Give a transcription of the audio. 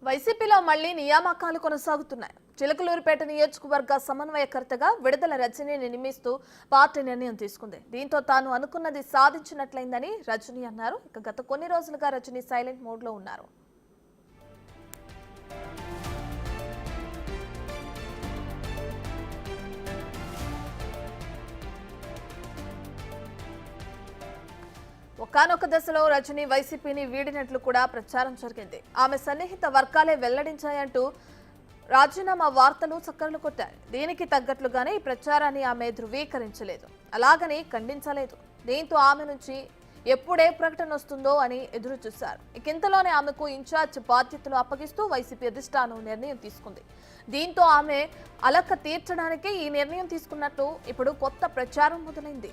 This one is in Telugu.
వైసీపీలో మళ్లీ నియామకాలు కొనసాగుతున్నాయి. చిలకలూరిపేట నియోజకవర్గ సమన్వయకర్తగా విడుదల రజనీని నియమిస్తూ పార్టీ నిర్ణయం తీసుకుంది. దీంతో తాను అనుకున్నది సాధించినట్లయిందని రజనీ అన్నారు. ఇక గత కొన్ని రోజులుగా రజనీ సైలెంట్ మోడ్లో ఉన్నారు. ఒకానొక దశలో రజనీ వైసీపీని వీడినట్లు కూడా ప్రచారం జరిగింది. ఆమె సన్నిహిత వర్గాలే వెల్లడించాయంటూ రాజీనామా వార్తలు చక్కర్లు కొట్టాయి. దీనికి తగ్గట్లుగానే ఈ ప్రచారాన్ని ఆమె ధృవీకరించలేదు, అలాగని ఖండించలేదు. దీంతో ఆమె నుంచి ఎప్పుడే ప్రకటన వస్తుందో అని ఎదురు చూశారు. ఇంతలోనే ఆమెకు ఇన్ఛార్జ్ బాధ్యతలు అప్పగిస్తూ వైసీపీ అధిష్టానం నిర్ణయం తీసుకుంది. దీంతో ఆమె అలక తీర్చడానికే ఈ నిర్ణయం తీసుకున్నట్టు ఇప్పుడు కొత్త ప్రచారం మొదలైంది.